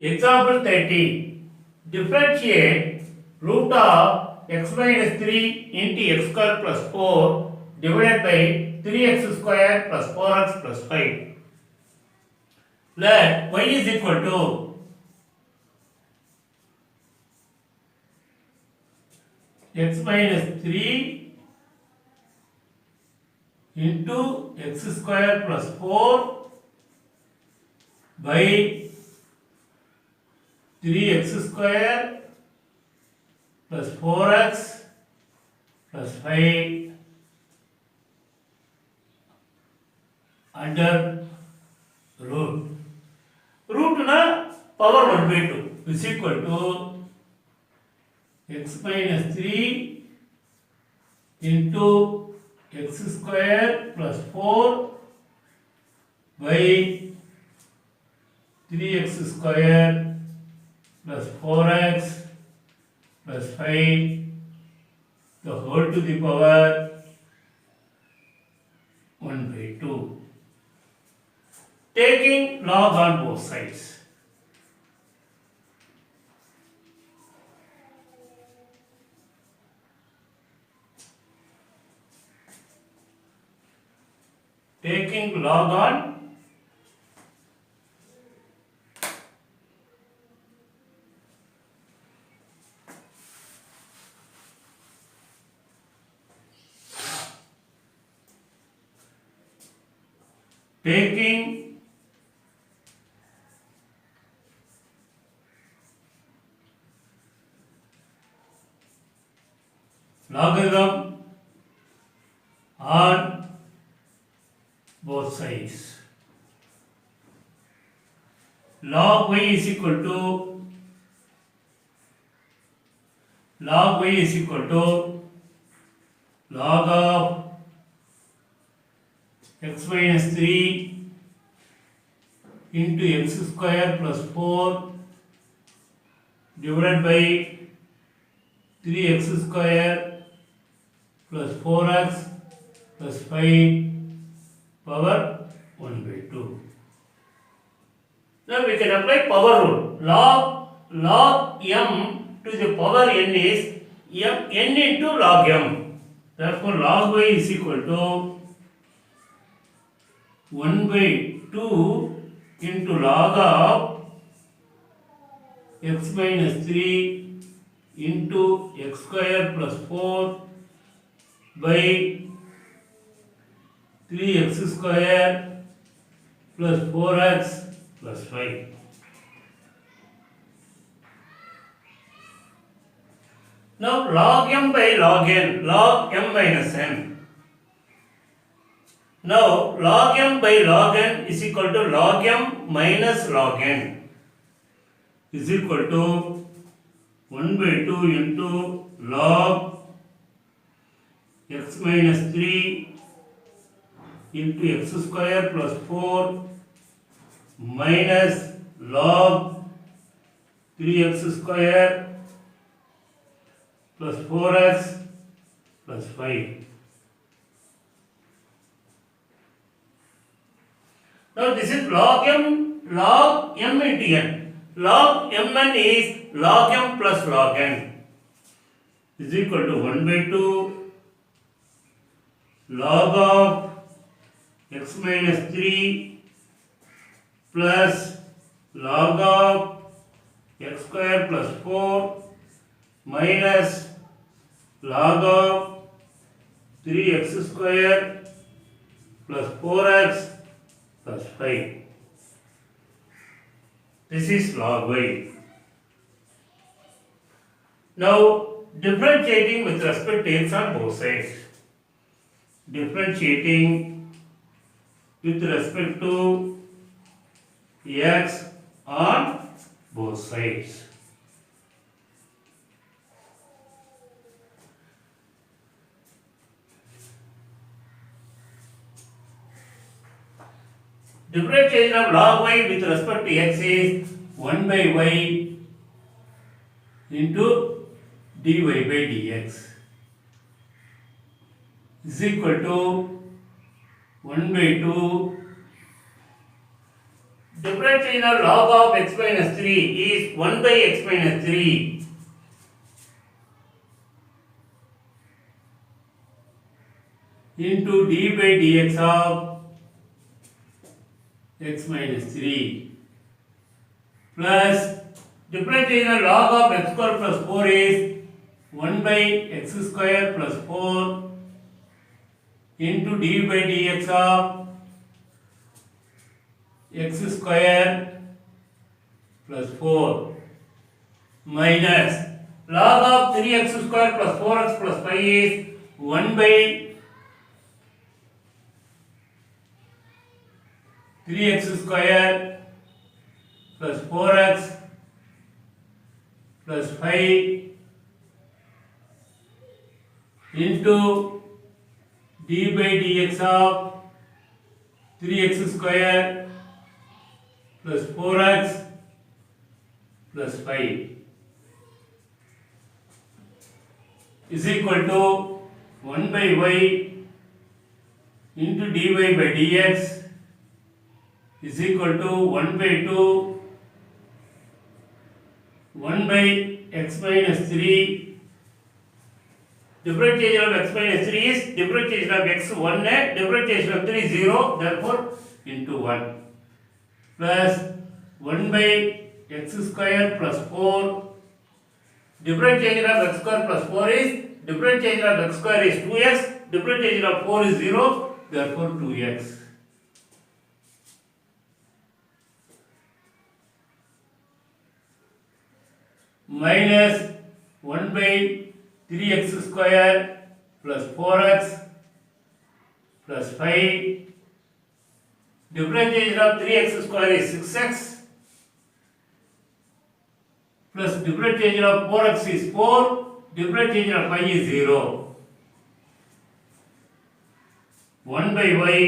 Example 30. Differentiate root of x minus 3 into x square plus 4 divided by 3x square plus 4x plus 5. Let y is equal to x minus 3 into x square plus 4 by 3x square plus 4x plus 5 under root. Root na power 1 by 2 is equal to x minus 3 into x square plus 4 by 3x square plus 4x plus 5 the whole to the power 1 by 2. Taking log on both sides. Taking log on taking logarithm on both sides. Log y is equal to log of x minus 3 into x square plus 4 divided by 3x square plus 4x plus 5 power 1 by 2. Now we can apply power rule. Log m to the power n is n into log m. Therefore log y is equal to 1 by 2 into log of x minus 3 into x square plus 4 by 3x square plus 4x plus 5. Now log m by log n, log m minus n. Now log m by log n is equal to log m minus log n is equal to 1 by 2 into log x minus 3 into x square plus 4 minus log 3x square plus 4x plus 5. Now this is log m into n. Log mn is log m plus log n is equal to 1 by 2 log of x minus 3 plus log of x square plus 4 minus log of 3x square plus 4x plus 5. This is log y. Now differentiating with respect to x on both sides. Differentiating with respect to x on both sides. Differentiation of log y with respect to x is 1 by y into dy by dx is equal to 1 by 2 differentiation of log of x minus 3 is 1 by x minus 3 into d by dx of x minus 3 plus differentiation of log of x square plus 4 is 1 by x square plus 4 into d by dx of x square plus 4 minus log of 3x square plus 4x plus 5 is 1 by 3x square plus 4x plus 5 into d by dx of 3x square plus 4x plus 5 is equal to 1 by y into dy by dx is equal to 1 by 2 1 by x minus 3. Differentiation of x minus 3 is differentiation of x 1 and differentiation of 3 0, therefore into 1 plus 1 by x square plus 4. Differentiation of x square plus 4 is differentiation of x square is 2x, differentiation of 4 is 0, therefore 2x. Minus 1 by 3x square plus 4x plus 5. Differentiation of 3x square is 6x plus differentiation of 4x is 4. Differentiation of 5 is 0. 1 by y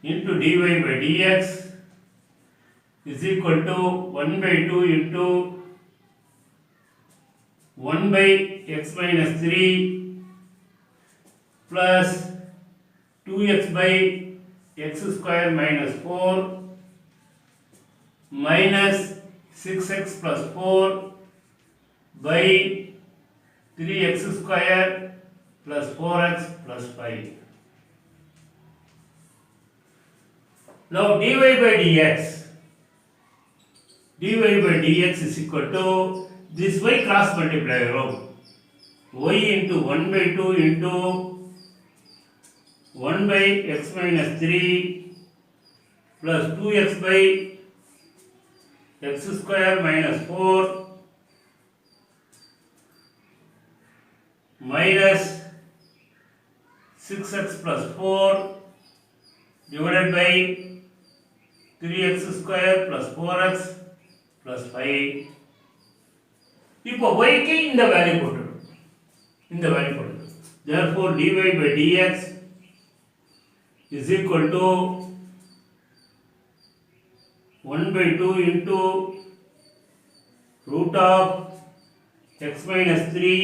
into dy by dx is equal to 1 by 2 into 1 by x minus 3 plus 2x by x square minus 4 minus 6x plus 4 by 3x square plus 4x plus 5. Now dy by dx is equal to this y cross multiplier of y into 1 by 2 into 1 by x minus 3 plus 2x by x square minus 4 minus 6x plus 4 divided by 3x square plus 4x plus 5. இப்போ y க்கு இந்த value போட்டுடும். Therefore dy by dx is equal to 1 by 2 into root of x minus 3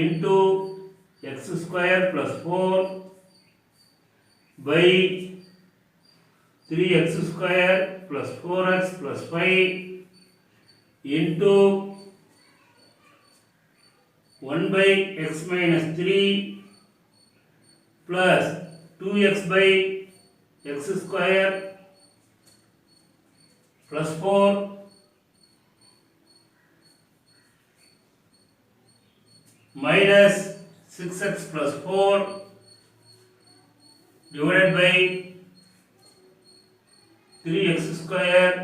into x square plus 4 by 3x square plus 4x plus 5 into 1 by x minus 3 plus 2x by x square plus 4 minus 6x plus 4 divided by 3x square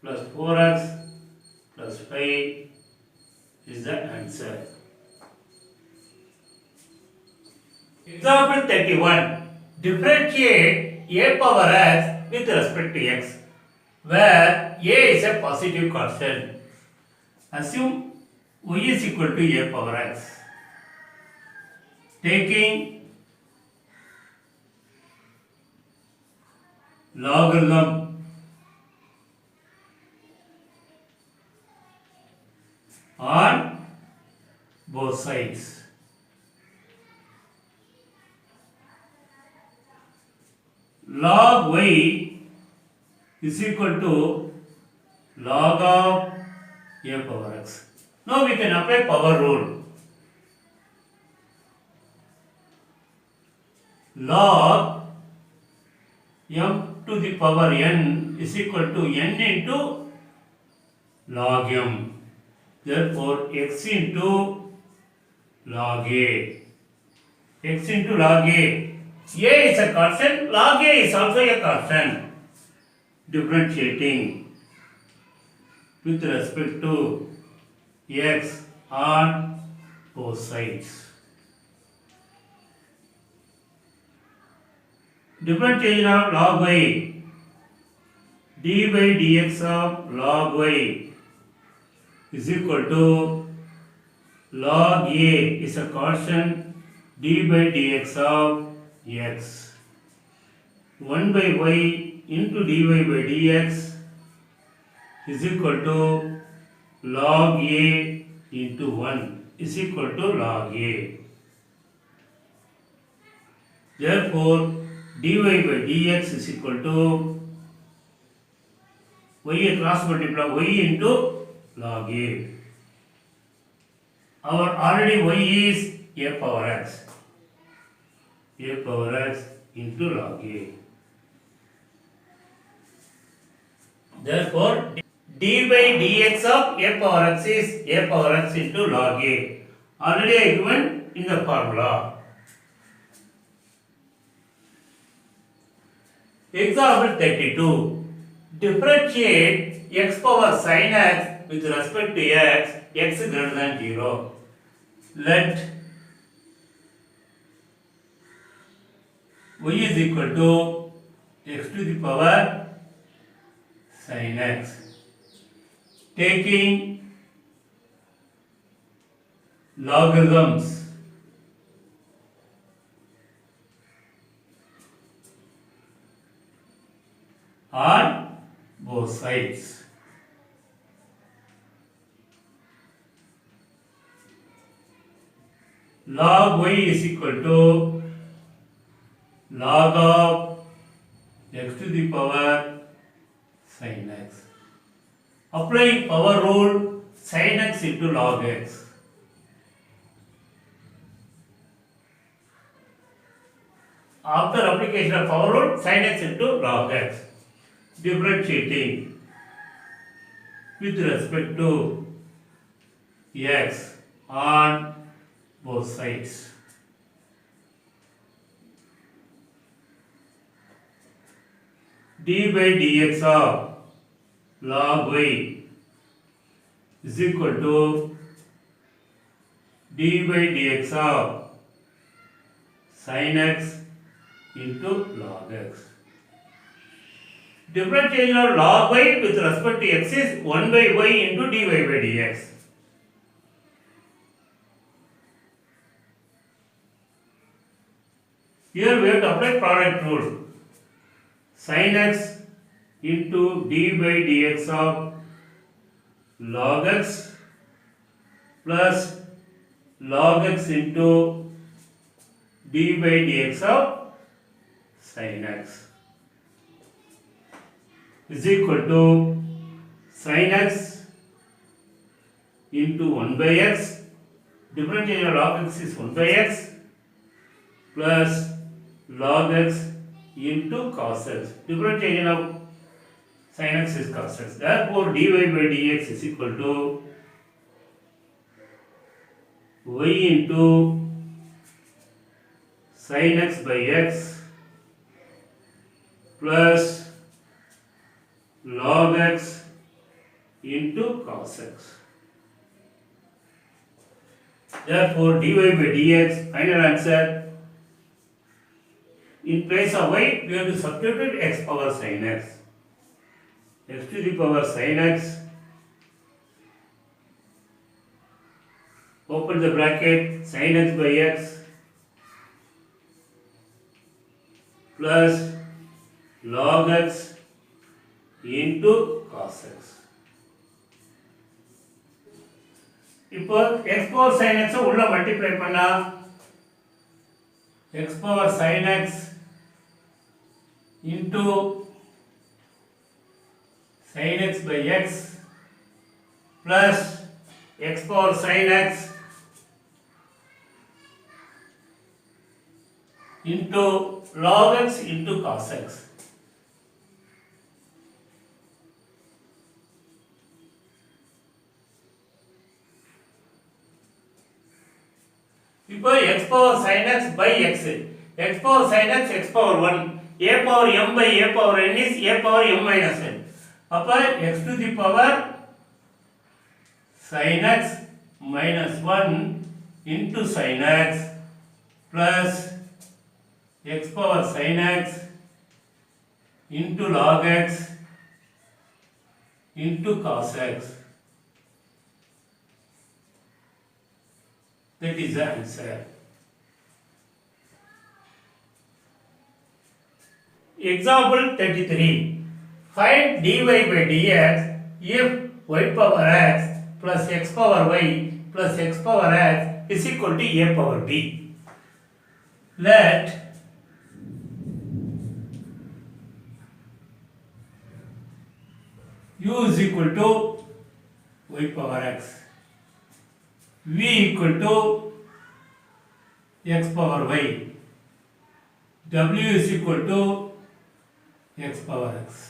plus 4x plus 5 is the answer. Example 31. Differentiate a power x with respect to x, where a is a positive constant. Assume y is equal to a power x. Taking logarithm on both sides. Log y is equal to log of a power x. Now we can apply power rule. Log m to the power n is equal to n into log m. Therefore, x into log a. X into log a. A is a constant, log a is also a constant. Differentiating with respect to x on both sides. Differentiation of log y. D by dx of log y is equal to log a is a constant, d by dx of x. 1 by y into dy by dx is equal to log a into 1 is equal to log a. Therefore, dy by dx is equal to y cross multiply y into log a. Our already y is a power x. A power x into log a. Therefore, d by dx of a power x is a power x into log a. Already I given in the formula. Example 32. Differentiate x power sin x with respect to x greater than 0. Let y is equal to x to the power sin x. Taking logarithms on both sides. Log y is equal to log of x to the power sin x. Applying power rule, sin x into log x. After application of power rule, sin x into log x. Differentiating with respect to x on both sides. D by dx of log y is equal to d by dx of sin x into log x. Differentiation of log y with respect to x is 1 by y into dy by dx. Here we have to apply product rule. Sin x into d by dx of log x plus log x into d by dx of sin x is equal to sin x into 1 by x. Differentiation of log x is 1 by x plus log x into cos x. Differentiation of sin x is cos x. Therefore, dy by dx is equal to y into sin x by x plus log x into cos x. Therefore, dy by dx, final answer. In place of y, we have to substitute x power sin x. X to the power sin x. Open the bracket, sin x by x plus log x into cos x. இப்போ x power sin x உள்ள multiply பண்ணா x power sin x into sin x by x plus x power sin x into log x into cos x. இப்போ x power sin x by x power sin x power 1, a power m by a power n is a power m minus n. அப்போ x to the power sin x minus 1 into sin x plus x power sin x into log x into cos x. That is the answer. Example 33. Find dy by dx if y power x plus x power y plus x power x is equal to a power b. Let u is equal to y power x, v equal to x power y, w is equal to x power x.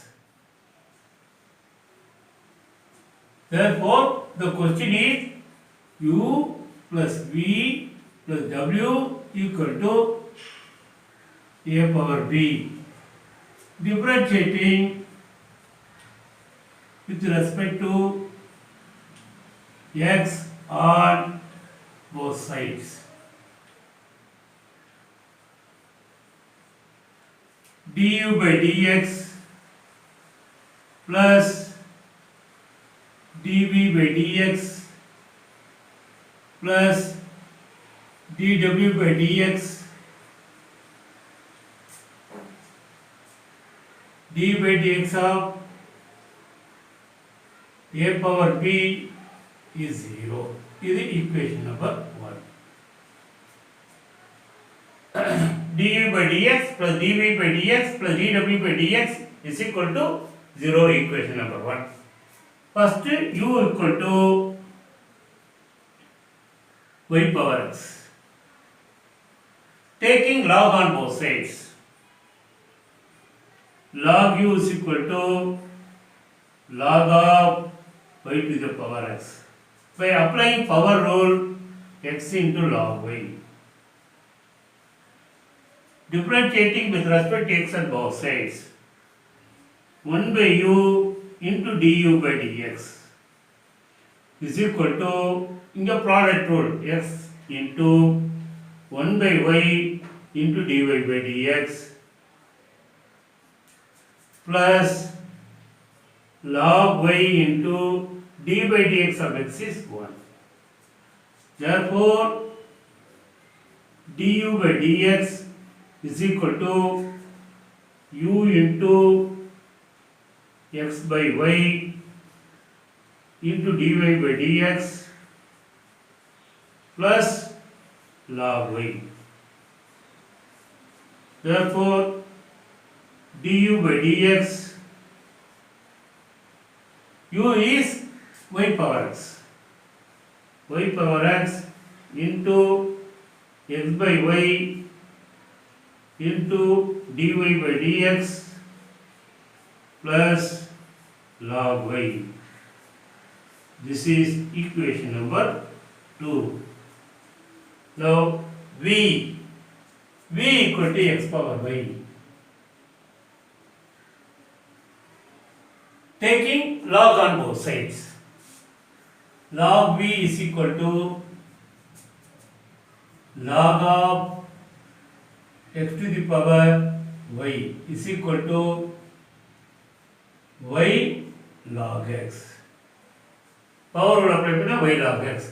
Therefore, the question is u plus v plus w equal to a power b. Differentiating with respect to x on both sides. Du by dx plus dv by dx plus dw by dx, d by dx of a power b is 0. This is equation number 1. du by dx plus dv by dx plus dw by dx is equal to 0, equation number 1. First, u equal to y power x. Taking log on both sides, log u is equal to log of y to the power x. By applying power rule, x into log y. Differentiating with respect to x on both sides, 1 by u into du by dx is equal to, in the product rule, x into 1 by y into dy by dx plus log y into d by dx of x is 1. Therefore, du by dx is equal to u into x by y into dy by dx plus log y. Therefore, du by dx, u is y power x, y power x into x by y into dy by dx plus log y. This is equation number 2. Now v equal to x power y. Taking log on both sides, log v is equal to log of x to the power y is equal to y log x. Power rule apply to y log x.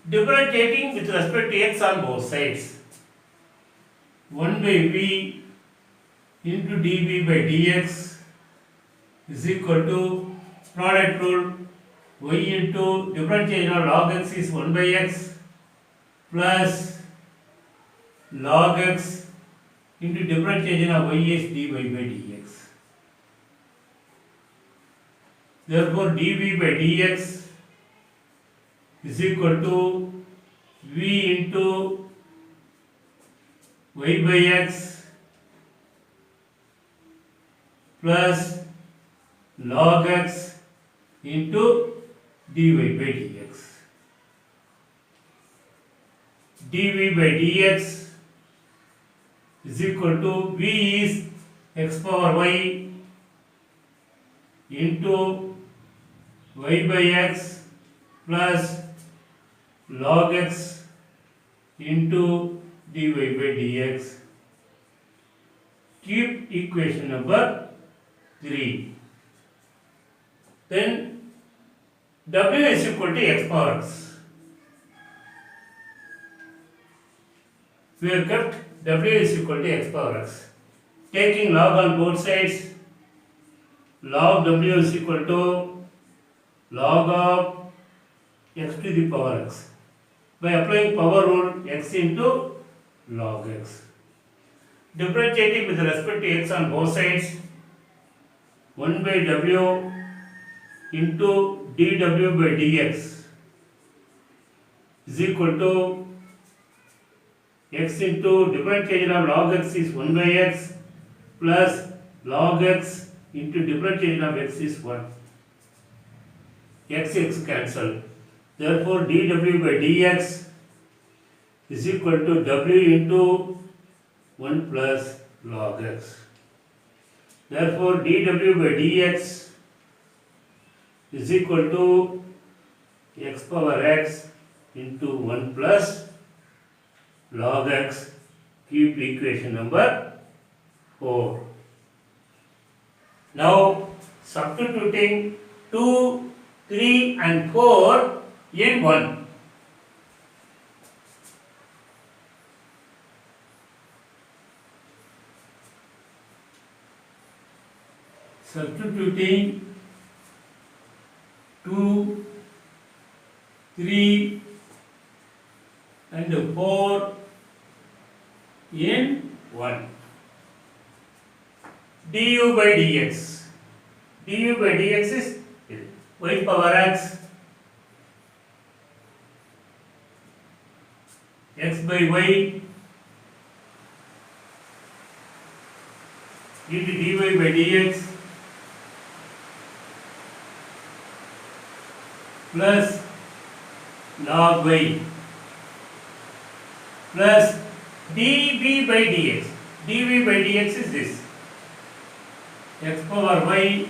Differentiating with respect to x on both sides, 1 by v into dv by dx is equal to product rule, y into differentiation of log x is 1 by x plus log x into differentiation of y is dy by dx. Therefore, dv by dx is equal to v into y by x plus log x into dy by dx. dv by dx is equal to v is x power y into y by x plus log x into dy by dx. Keep equation number 3. Then w is equal to x power x. We have kept w is equal to x power x. Taking log on both sides, log w is equal to log of x to the power x. By applying power rule, x into log x. Differentiating with respect to x on both sides, 1 by w into dw by dx is equal to x into differentiation of log x is 1 by x plus log x into differentiation of x is 1. X cancel. Therefore, dw by dx is equal to w into 1 plus log x. Therefore, dw by dx is equal to x power x into 1 plus log x. Keep equation number 4. Now, substituting 2, 3 and 4 in 1. Substituting 2, 3 and 4 in 1. du by dx. du by dx is y power x, x by y into dy by dx plus log y plus dv by dx. dv by dx is this x power y,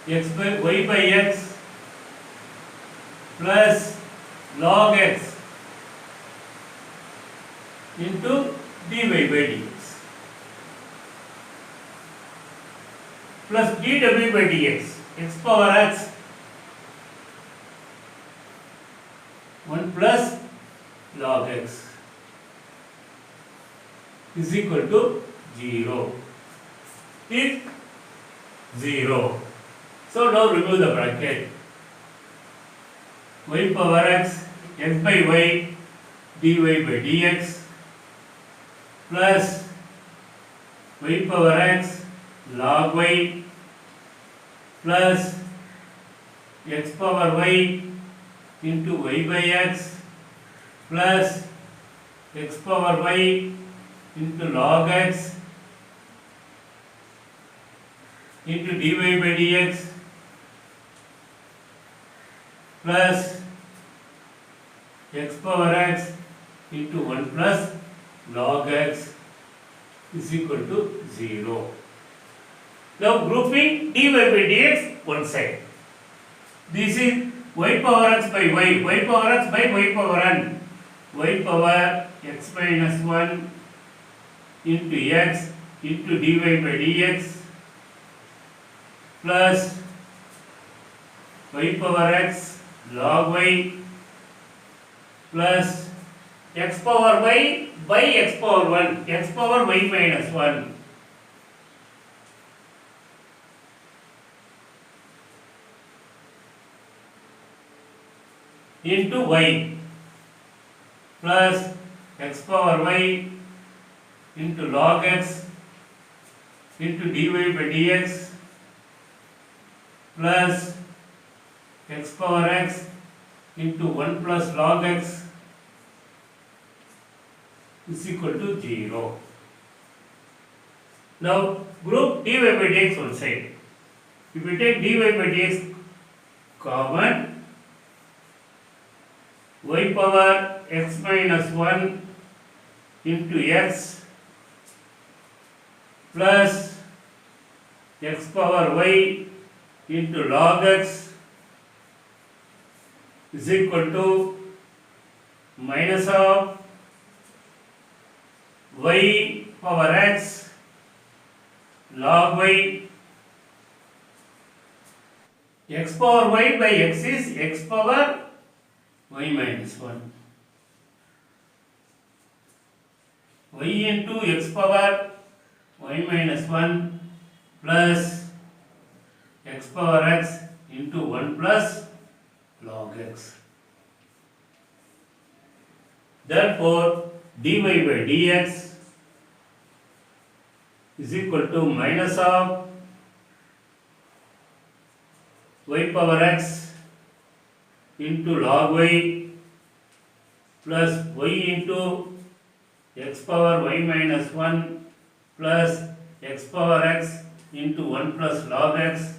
x by y by x plus log x into dy by dx plus dw by dx, x power x 1 plus log x is equal to 0. Is 0. So now remove the bracket. Y power x, x by y, dy by dx plus y power x log y plus x power y into y by x plus x power y into log x into dy by dx plus x power x into 1 plus log x is equal to 0. Now grouping dy by dx one side. This is y power x by y power x by y power n, y power x minus 1 into x into dy by dx plus y power x log y plus x power y by x power 1, x power y minus 1 into y plus x power y into log x into dy by dx plus x power x into 1 plus log x is equal to 0. Now group dy by dx one side. If we take dy by dx common, y power x minus 1 into x plus x power y into log x is equal to minus of y power x log y. X power y by x is x power y minus 1. Y into x power y minus 1 plus x power x into 1 plus log x. Therefore, dy by dx is equal to minus of y power x into log y plus y into x power y minus 1 plus x power x into 1 plus log x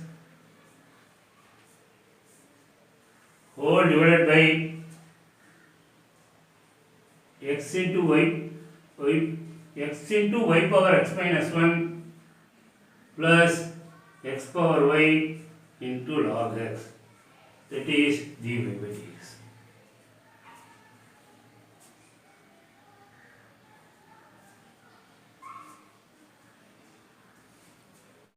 whole divided by x into y power x minus 1 plus x power y into log x, that is dy by dx.